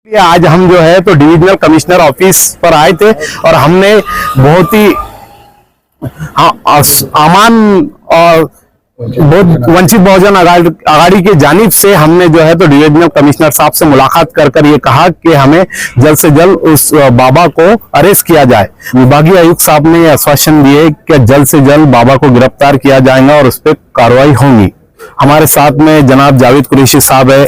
आज हम जो है तो डिविजनल कमिश्नर ऑफिस पर आए थे और हमने बहुत ही अमान और बहुत वंचित बहुजन आघाड़ी की जानिब से हमने जो है तो डिविजनल कमिश्नर साहब से मुलाकात कर ये कहा कि हमें जल्द से जल्द उस बाबा को अरेस्ट किया जाए। विभागीय आयुक्त साहब ने ये आश्वासन दिए कि जल्द से जल्द बाबा को गिरफ्तार किया जाएगा और उस पर कार्रवाई होगी। हमारे साथ में जनाब जावेद कुरैशी साहब है,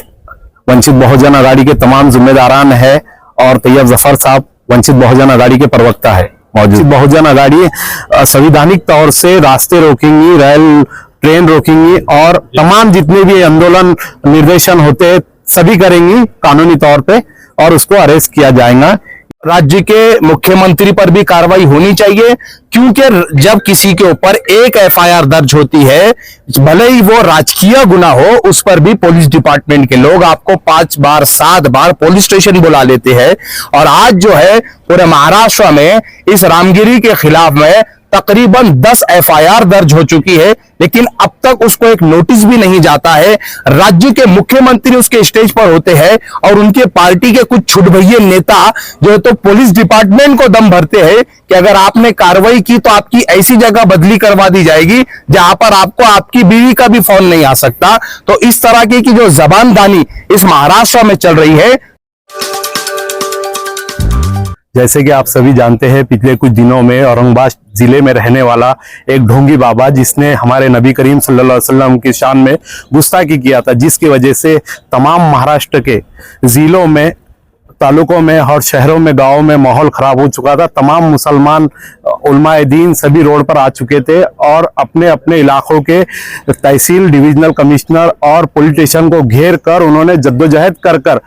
वंचित बहुजन आघाड़ी के तमाम जिम्मेदारान है, और तैयब जफर साहब वंचित बहुजन आघाड़ी के प्रवक्ता है मौजूद। बहुजन आघाड़ी संवैधानिक तौर से रास्ते रोकेंगी, रेल ट्रेन रोकेंगी और तमाम जितने भी आंदोलन निर्देशन होते हैं सभी करेंगी कानूनी तौर पे और उसको अरेस्ट किया जाएगा। राज्य के मुख्यमंत्री पर भी कार्रवाई होनी चाहिए, क्योंकि जब किसी के ऊपर एक एफआईआर दर्ज होती है, भले ही वो राजकीय गुनाह हो, उस पर भी पुलिस डिपार्टमेंट के लोग आपको 5 बार 7 बार पुलिस स्टेशन बुला लेते हैं। और आज जो है पूरे महाराष्ट्र में इस रामगिरी के खिलाफ में तकरीबन 10 एफआईआर दर्ज हो चुकी है, लेकिन अब तक उसको एक नोटिस भी नहीं जाता है। राज्य के मुख्यमंत्री उसके स्टेज पर होते हैं और उनके पार्टी के कुछ छुटभइये नेता जो है तो पुलिस डिपार्टमेंट को दम भरते हैं कि अगर आपने कार्रवाई की तो आपकी ऐसी जगह बदली करवा दी जाएगी जहां पर आपको आपकी बीवी का भी फोन नहीं आ सकता। तो इस तरह की जो जबानदानी इस महाराष्ट्र में चल रही है, जैसे कि आप सभी जानते हैं, पिछले कुछ दिनों में औरंगाबाद जिले में रहने वाला एक ढोंगी बाबा जिसने हमारे नबी करीम सल्लल्लाहु अलैहि वसल्लम की शान में गुस्ताखी किया था, जिसकी वजह से तमाम महाराष्ट्र के जिलों में, तालुकों में और शहरों में, गांवों में माहौल खराब हो चुका था। तमाम मुसलमान उलमाए दीन सभी रोड पर आ चुके थे और अपने अपने इलाकों के तहसील, डिविजनल कमिश्नर और पुलिस स्टेशन को घेर कर उन्होंने जद्दोजहद कर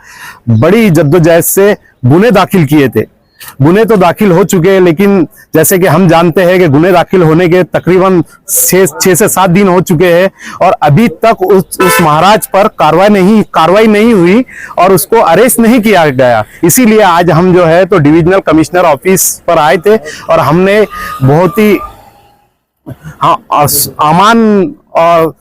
बड़ी जद्दोजहद से गुने दाखिल किए थे। गुने तो दाखिल हो चुके हैं, लेकिन जैसे कि हम जानते हैं कि गुने दाखिल होने के तकरीबन 6 से 7 दिन हो चुके हैं और अभी तक उस महाराज पर कार्रवाई नहीं हुई और उसको अरेस्ट नहीं किया गया। इसीलिए आज हम जो है तो डिविजनल कमिश्नर ऑफिस पर आए थे और हमने बहुत ही अमान और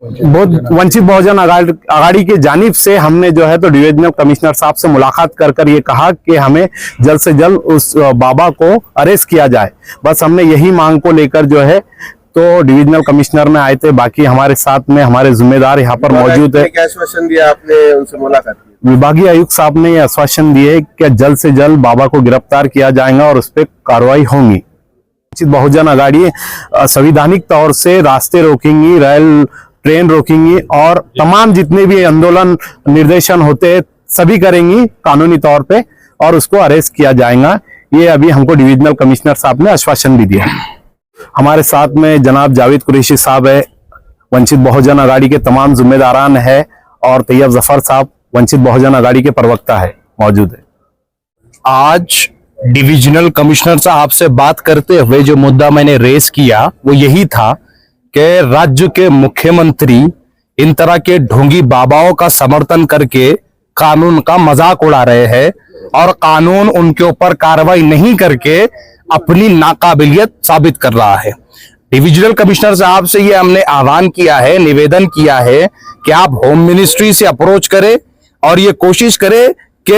बहुत वंचित बहुजन आघाड़ी की जानिब से हमने जो है तो डिविजनल कमिश्नर साहब से मुलाकात कर ये कहा कि हमें जल्द से जल्द उस बाबा को अरेस्ट किया जाए। बस हमने यही मांग को लेकर जो है तो डिविजनल कमिश्नर में आए थे। बाकी हमारे साथ में हमारे जिम्मेदार यहाँ पर मौजूद है। क्या आश्वासन दिया आपने उनसे मुलाकात की? विभागीय आयुक्त साहब ने यह आश्वासन दिए कि जल्द से जल्द बाबा को गिरफ्तार किया जाएगा और उस पर कार्रवाई होगी। वंचित बहुजन आघाड़ी संवैधानिक तौर से रास्ते रोकेंगी, रेल ट्रेन रोकेंगी और तमाम जितने भी आंदोलन निर्देशन होते हैं सभी करेंगी कानूनी तौर पे और उसको अरेस्ट किया जाएगा। ये अभी हमको डिविजनल कमिश्नर साहब ने आश्वासन भी दिया। हमारे साथ में जनाब जावेद कुरैशी साहब है, वंचित बहुजन आघाड़ी के तमाम जिम्मेदारान है, और तैयब जफर साहब वंचित बहुजन आघाड़ी के प्रवक्ता है मौजूद है। आज डिविजनल कमिश्नर साहब से बात करते हुए जो मुद्दा मैंने रेस किया वो यही था कि राज्य के मुख्यमंत्री इन तरह के ढोंगी बाबाओं का समर्थन करके कानून का मजाक उड़ा रहे हैं और कानून उनके ऊपर कार्रवाई नहीं करके अपनी नाकाबिलियत साबित कर रहा है। डिविजनल कमिश्नर साहब से ये हमने आह्वान किया है, निवेदन किया है कि आप होम मिनिस्ट्री से अप्रोच करें और ये कोशिश करें कि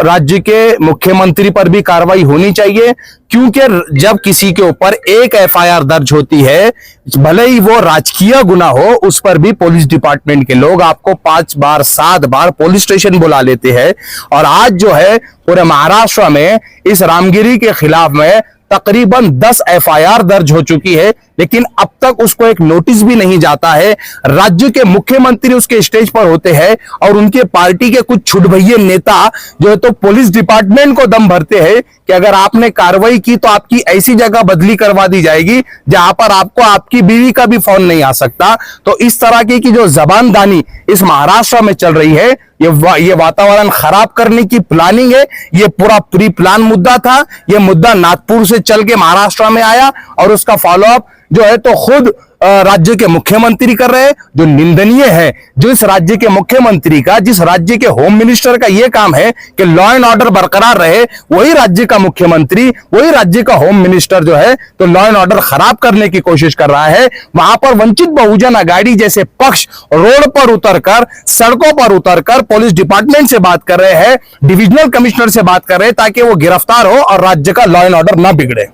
राज्य के मुख्यमंत्री पर भी कार्रवाई होनी चाहिए, क्योंकि जब किसी के ऊपर एक एफआईआर दर्ज होती है, भले ही वो राजकीय गुनाह हो, उस पर भी पुलिस डिपार्टमेंट के लोग आपको 5 बार 7 बार पुलिस स्टेशन बुला लेते हैं। और आज जो है पूरे महाराष्ट्र में इस रामगिरी के खिलाफ में तकरीबन 10 एफआईआर दर्ज हो चुकी है, लेकिन अब तक उसको एक नोटिस भी नहीं जाता है। राज्य के मुख्यमंत्री उसके स्टेज पर होते हैं और उनके पार्टी के कुछ छुटभइये नेता जो है तो पुलिस डिपार्टमेंट को दम भरते हैं कि अगर आपने कार्रवाई की तो आपकी ऐसी जगह बदली करवा दी जाएगी जहां पर आपको आपकी बीवी का भी फोन नहीं आ सकता। तो इस तरह की जो जबानदानी इस महाराष्ट्र में चल रही है, ये वातावरण खराब करने की प्लानिंग है। ये पूरा प्री प्लान मुद्दा था। ये मुद्दा नागपुर से चल के महाराष्ट्र में आया और उसका फॉलोअप जो है तो खुद राज्य के मुख्यमंत्री कर रहे हैं, जो निंदनीय है। जो इस राज्य के मुख्यमंत्री का, जिस राज्य के होम मिनिस्टर का यह काम है कि लॉ एंड ऑर्डर बरकरार रहे, वही राज्य का मुख्यमंत्री, वही राज्य का होम मिनिस्टर जो है तो लॉ एंड ऑर्डर खराब करने की कोशिश कर रहा है। वहां पर वंचित बहुजन आघाड़ी जैसे पक्ष रोड पर उतरकर, सड़कों पर उतरकर पुलिस डिपार्टमेंट से बात कर रहे हैं, डिविजनल कमिश्नर से बात कर रहे हैं, ताकि वो गिरफ्तार हो और राज्य का लॉ एंड ऑर्डर ना बिगड़े।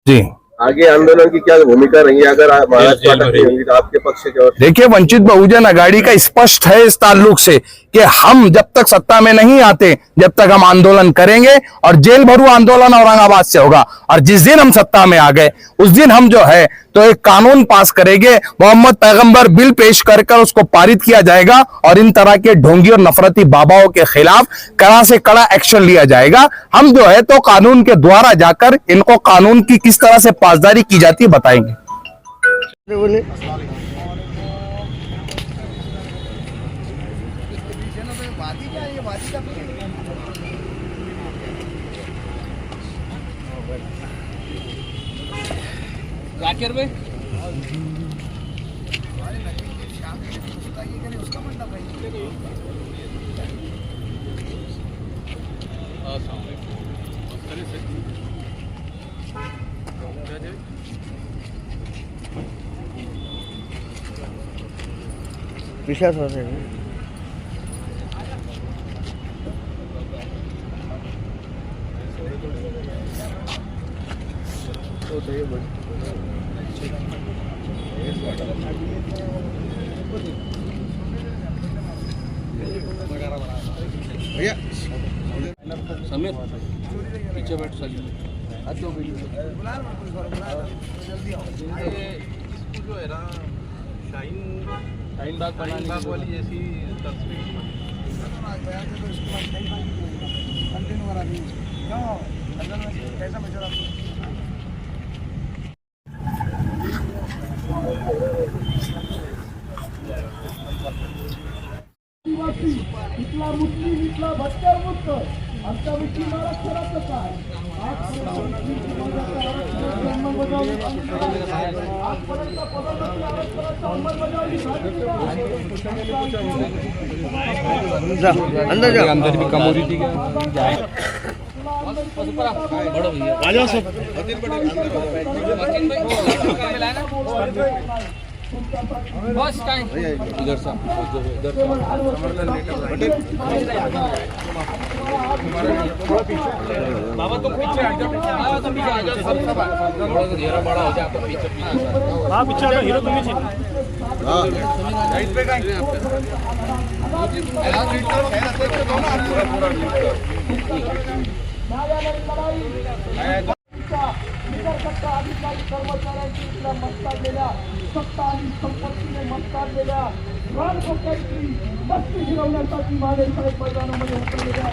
जी, आगे आंदोलन की क्या भूमिका रही है अगर महाराष्ट्र अटक नहीं होंगी तो आपके पक्ष से क्या होगा? देखिए, वंचित बहुजन आघाड़ी का स्पष्ट है इस ताल्लुक से कि हम जब तक सत्ता में नहीं आते, जब तक हम आंदोलन करेंगे, और जेल भरो आंदोलन औरंगाबाद से होगा। और जिस दिन हम सत्ता में आ गए, उस दिन हम जो है तो एक कानून पास करेंगे, मोहम्मद पैगंबर बिल पेश कर उसको पारित किया जाएगा, और इन तरह के ढोंगी और नफरती बाबाओं के खिलाफ कड़ा से कड़ा एक्शन लिया जाएगा। हम जो है तो कानून के द्वारा जाकर इनको कानून की किस तरह से पासदारी की जाती है बताएंगे। जाकिर भाई विश्वास हो रहा है। समीर पीछे बैठ सकते जो है ना शाहीन बाग वाली जैसी इथला मुस्लिम इथला भटक्या मुक्त आमच्या विषयी महाराष्ट्राचं काय आजपर्यंत पदोन्नती आरक्षणाच्या अंमलबजावणी अंदर भी कम हो रही थी बस टाइम इधर से बाबा तुम पीछे हट जाओ, बाबा तुम पीछे हट जाओ, थोड़ा सा घेरा बड़ा हो जाए आपका पीछे हां पीछे हटो, हीरो तुम ही छीन हां राइट पे कहीं अधिकारी कर्मचाऱ्यांची इथल्या मत काढलेल्या सत्ता आणि संपत्तीने मत काढलेल्या मस्ती फिरवण्यासाठी महादेव साहेब मैदानामध्ये उतरलेल्या